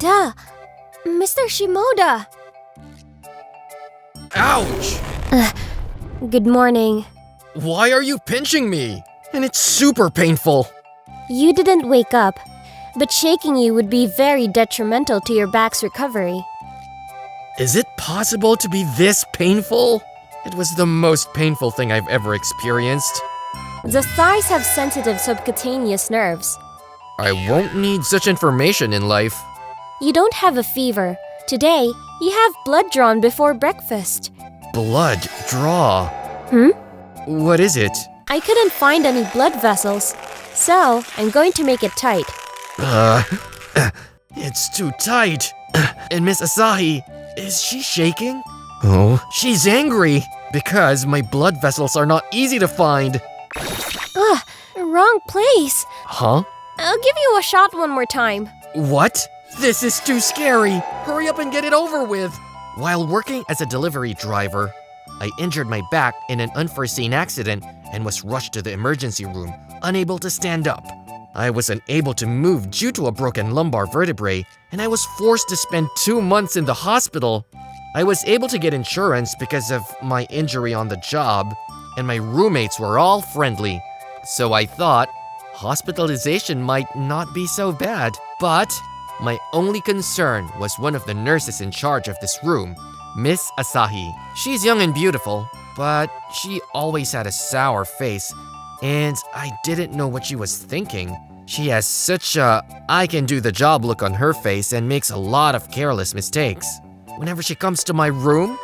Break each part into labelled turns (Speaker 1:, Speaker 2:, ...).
Speaker 1: Duh! Mr. Shimoda!
Speaker 2: Ouch!
Speaker 1: Good morning.
Speaker 2: Why are you pinching me? And it's super painful.
Speaker 1: You didn't wake up, but shaking you would be very detrimental to your back's recovery.
Speaker 2: Is it possible to be this painful? It was the most painful thing I've ever experienced.
Speaker 1: The thighs have sensitive subcutaneous nerves.
Speaker 2: I won't need such information in life.
Speaker 1: You don't have a fever. Today, you have blood drawn before breakfast.
Speaker 2: Blood draw. What is it?
Speaker 1: I couldn't find any blood vessels, so I'm going to make it tight.
Speaker 2: It's too tight. And Miss Asahi, is she shaking? Oh, she's angry because my blood vessels are not easy to find.
Speaker 1: Wrong place.
Speaker 2: Huh?
Speaker 1: I'll give you a shot one more time.
Speaker 2: What? This is too scary. Hurry up and get it over with. While working as a delivery driver, I injured my back in an unforeseen accident and was rushed to the emergency room, unable to stand up. I was unable to move due to a broken lumbar vertebrae, and I was forced to spend 2 months in the hospital. I was able to get insurance because of my injury on the job, and my roommates were all friendly. So I thought hospitalization might not be so bad. But my only concern was one of the nurses in charge of this room, Miss Asahi. She's young and beautiful, but she always had a sour face, and I didn't know what she was thinking. She has such a I can do the job look on her face and makes a lot of careless mistakes. Whenever she comes to my room,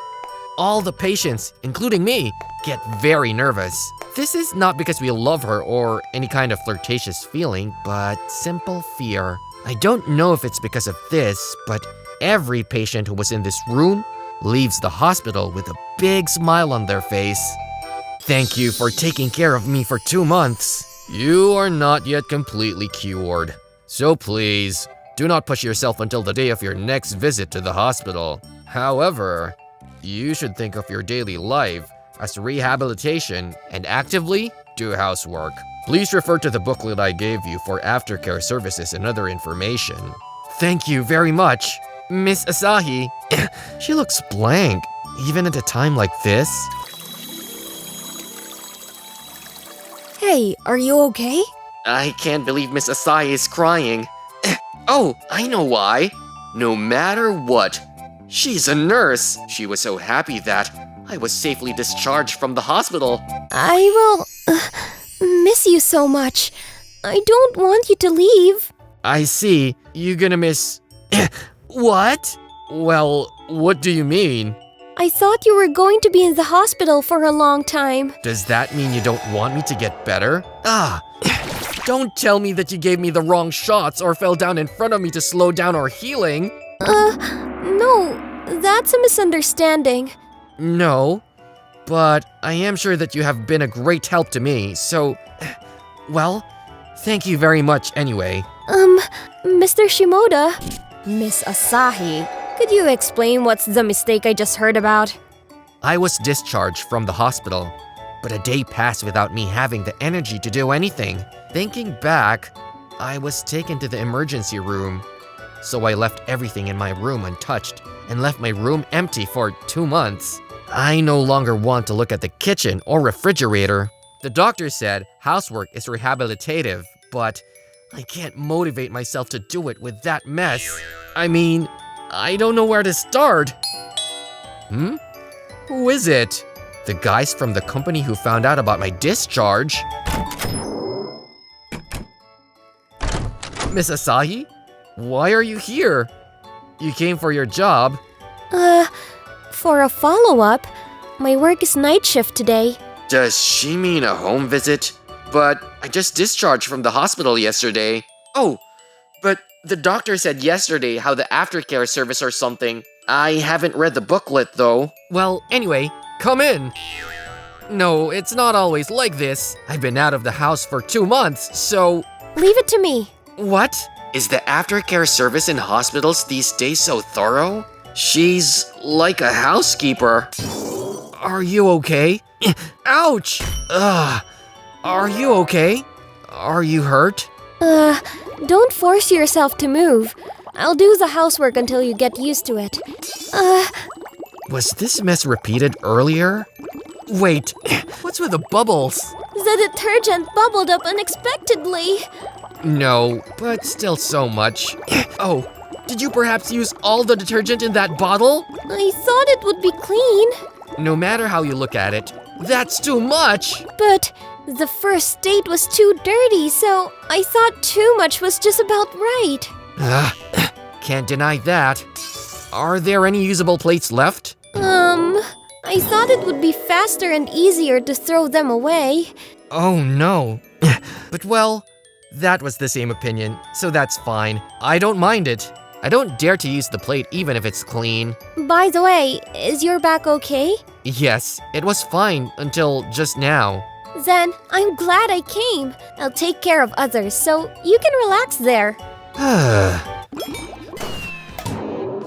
Speaker 2: all the patients, including me, get very nervous. This is not because we love her or any kind of flirtatious feeling, but simple fear. I don't know if it's because of this, but every patient who was in this room leaves the hospital with a big smile on their face. Thank you for taking care of me for 2 months. You are not yet completely cured. So please, do not push yourself until the day of your next visit to the hospital. However, you should think of your daily life as rehabilitation and actively do housework. Please refer to the booklet I gave you for aftercare services and other information. Thank you very much, Miss Asahi. She looks blank, even at a time like this.
Speaker 1: Hey, are you okay?
Speaker 2: I can't believe Miss Asahi is crying. Oh, I know why. No matter what, she's a nurse. She was so happy that I was safely discharged from the hospital.
Speaker 1: I will miss you so much. I don't want you to leave.
Speaker 2: I see. You gonna miss... What? Well, what do you mean?
Speaker 1: I thought you were going to be in the hospital for a long time.
Speaker 2: Does that mean you don't want me to get better? Don't tell me that you gave me the wrong shots or fell down in front of me to slow down our healing.
Speaker 1: No, that's a misunderstanding.
Speaker 2: No, but I am sure that you have been a great help to me, so... Well, thank you very much anyway.
Speaker 1: Mr. Shimoda? Miss Asahi, could you explain what's the mistake I just heard about?
Speaker 2: I was discharged from the hospital, but a day passed without me having the energy to do anything. Thinking back, I was taken to the emergency room. So I left everything in my room untouched and left my room empty for 2 months. I no longer want to look at the kitchen or refrigerator. The doctor said housework is rehabilitative, but I can't motivate myself to do it with that mess. I mean, I don't know where to start. Who is it? The guys from the company who found out about my discharge? Miss Asahi? Why are you here? You came for your job.
Speaker 1: For a follow-up, my work is night shift today.
Speaker 2: Does she mean a home visit? But I just discharged from the hospital yesterday. Oh, but the doctor said yesterday how the aftercare service or something. I haven't read the booklet though. Well, anyway, come in. No, it's not always like this. I've been out of the house for 2 months, so...
Speaker 1: Leave it to me.
Speaker 2: What? Is the aftercare service in hospitals these days so thorough? She's like a housekeeper. Are you okay? Ouch! Are you okay? Are you hurt?
Speaker 1: Don't force yourself to move. I'll do the housework until you get used to it.
Speaker 2: Was this mess repeated earlier? Wait, what's with the bubbles?
Speaker 1: The detergent bubbled up unexpectedly.
Speaker 2: No, but still so much. Oh, did you perhaps use all the detergent in that bottle?
Speaker 1: I thought it would be clean.
Speaker 2: No matter how you look at it, that's too much!
Speaker 1: But the first state was too dirty, so I thought too much was just about right.
Speaker 2: Can't deny that. Are there any usable plates left?
Speaker 1: I thought it would be faster and easier to throw them away.
Speaker 2: Oh no. But well, that was the same opinion, so that's fine. I don't mind it. I don't dare to use the plate even if it's clean.
Speaker 1: By the way, is your back okay?
Speaker 2: Yes, it was fine until just now.
Speaker 1: Then I'm glad I came. I'll take care of others, so you can relax there.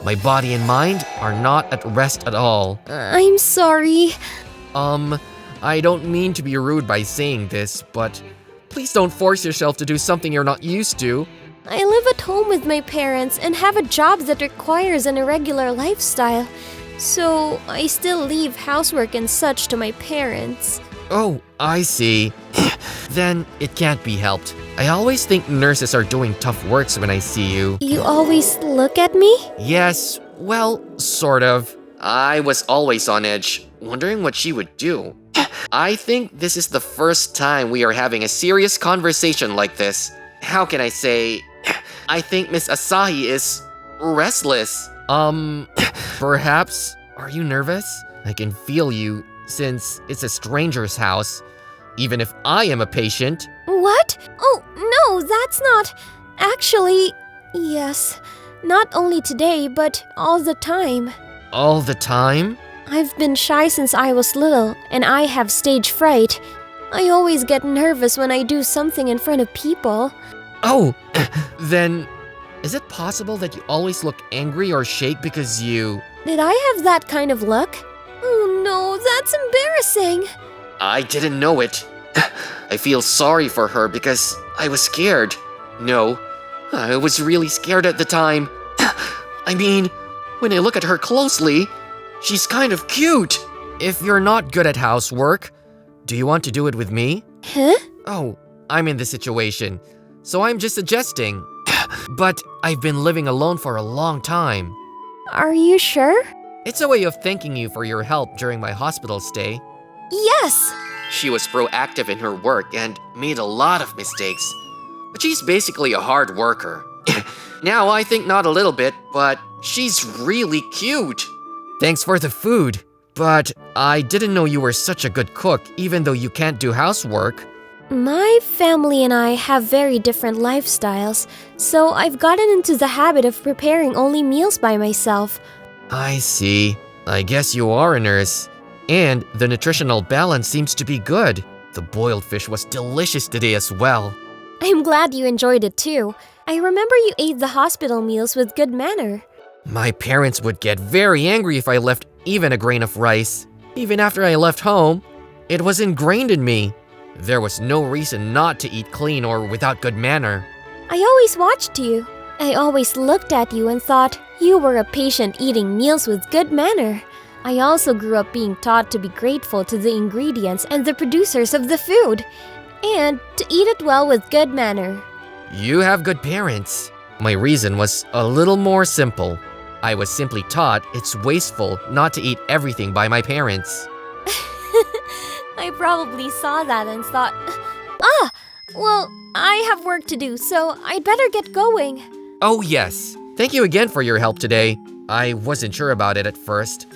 Speaker 2: My body and mind are not at rest at all.
Speaker 1: I'm sorry.
Speaker 2: I don't mean to be rude by saying this, but please don't force yourself to do something you're not used to.
Speaker 1: I live at home with my parents and have a job that requires an irregular lifestyle. So I still leave housework and such to my parents.
Speaker 2: Oh, I see. Then it can't be helped. I always think nurses are doing tough works when I see you.
Speaker 1: You always look at me?
Speaker 2: Yes, well, sort of. I was always on edge, wondering what she would do. I think this is the first time we are having a serious conversation like this. How can I say? I think Miss Asahi is restless. Perhaps? Are you nervous? I can feel you, since it's a stranger's house. Even if I am a patient.
Speaker 1: What? Oh, no, that's not. Actually, yes. Not only today, but all the time.
Speaker 2: All the time?
Speaker 1: I've been shy since I was little, and I have stage fright. I always get nervous when I do something in front of people.
Speaker 2: Oh, then is it possible that you always look angry or shake because you...
Speaker 1: Did I have that kind of luck? Oh no, that's embarrassing.
Speaker 2: I didn't know it. I feel sorry for her because I was scared. No, I was really scared at the time. I mean, when I look at her closely, she's kind of cute. If you're not good at housework, do you want to do it with me?
Speaker 1: Huh?
Speaker 2: Oh, I'm in this situation, so I'm just suggesting. But I've been living alone for a long time.
Speaker 1: Are you sure?
Speaker 2: It's a way of thanking you for your help during my hospital stay.
Speaker 1: Yes!
Speaker 2: She was proactive in her work and made a lot of mistakes. But she's basically a hard worker. Now I think not a little bit, but she's really cute. Thanks for the food. But I didn't know you were such a good cook, even though you can't do housework.
Speaker 1: My family and I have very different lifestyles, so I've gotten into the habit of preparing only meals by myself.
Speaker 2: I see. I guess you are a nurse. And the nutritional balance seems to be good. The boiled fish was delicious today as well.
Speaker 1: I'm glad you enjoyed it too. I remember you ate the hospital meals with good manner.
Speaker 2: My parents would get very angry if I left even a grain of rice. Even after I left home, it was ingrained in me. There was no reason not to eat clean or without good manner.
Speaker 1: I always watched you. I always looked at you and thought you were a patient eating meals with good manner. I also grew up being taught to be grateful to the ingredients and the producers of the food, and to eat it well with good manner.
Speaker 2: You have good parents. My reason was a little more simple. I was simply taught it's wasteful not to eat everything by my parents.
Speaker 1: I probably saw that and thought, well, I have work to do, so I'd better get going.
Speaker 2: Oh yes, thank you again for your help today. I wasn't sure about it at first,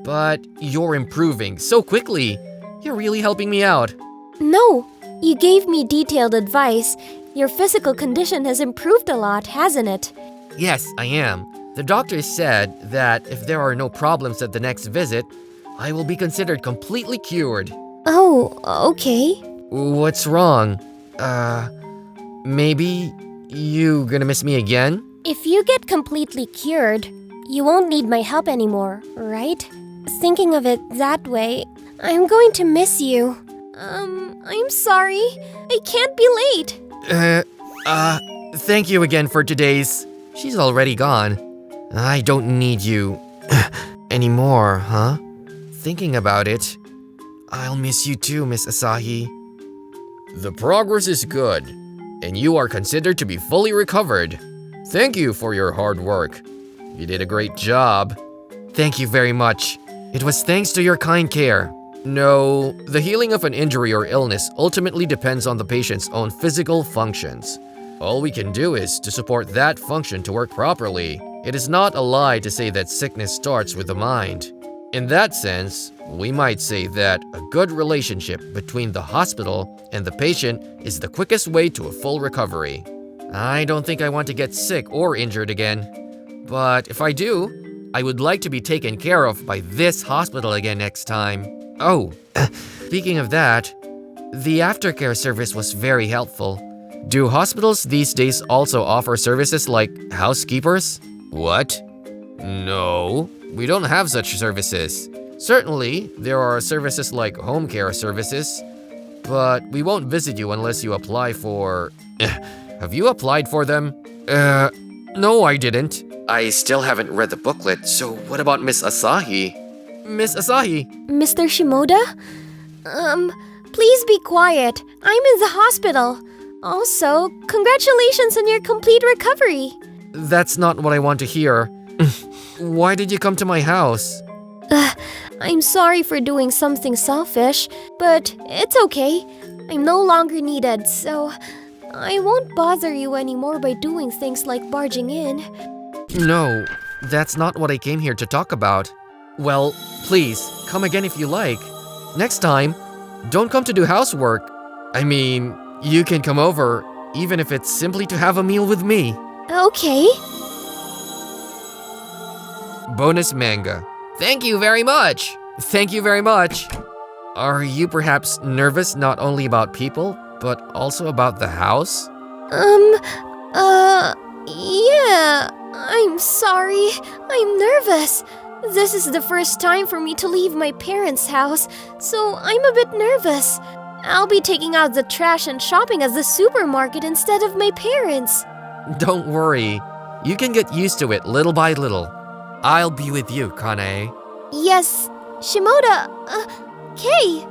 Speaker 2: but you're improving so quickly. You're really helping me out.
Speaker 1: No, you gave me detailed advice. Your physical condition has improved a lot, hasn't it?
Speaker 2: Yes, I am. The doctor said that if there are no problems at the next visit, I will be considered completely cured.
Speaker 1: Oh, okay.
Speaker 2: What's wrong? Maybe you gonna miss me again?
Speaker 1: If you get completely cured, you won't need my help anymore, right? Thinking of it that way, I'm going to miss you. I'm sorry. I can't be late.
Speaker 2: Thank you again for today's... She's already gone. I don't need you anymore, huh? Thinking about it, I'll miss you too, Miss Asahi. The progress is good, and you are considered to be fully recovered. Thank you for your hard work. You did a great job. Thank you very much. It was thanks to your kind care. No, the healing of an injury or illness ultimately depends on the patient's own physical functions. All we can do is to support that function to work properly. It is not a lie to say that sickness starts with the mind. In that sense, we might say that a good relationship between the hospital and the patient is the quickest way to a full recovery. I don't think I want to get sick or injured again. But if I do, I would like to be taken care of by this hospital again next time. Oh, speaking of that, the aftercare service was very helpful. Do hospitals these days also offer services like housekeepers? What? No, we don't have such services. Certainly, there are services like home care services, but we won't visit you unless you apply for… Have you applied for them? No, I didn't. I still haven't read the booklet, so what about Miss Asahi? Miss Asahi?
Speaker 1: Mr. Shimoda? Please be quiet. I'm in the hospital. Also, congratulations on your complete recovery.
Speaker 2: That's not what I want to hear. Why did you come to my house?
Speaker 1: I'm sorry for doing something selfish, but it's okay. I'm no longer needed, so I won't bother you anymore by doing things like barging in.
Speaker 2: No, that's not what I came here to talk about. Well, please, come again if you like. Next time, don't come to do housework. I mean, you can come over, even if it's simply to have a meal with me.
Speaker 1: Okay.
Speaker 2: Bonus manga. Thank you very much. Thank you very much. Are you perhaps nervous not only about people, but also about the house?
Speaker 1: Yeah. I'm sorry. I'm nervous. This is the first time for me to leave my parents' house, so I'm a bit nervous. I'll be taking out the trash and shopping at the supermarket instead of my parents.
Speaker 2: Don't worry. You can get used to it little by little. I'll be with you, Kanae.
Speaker 1: Yes, Shimoda. Kei.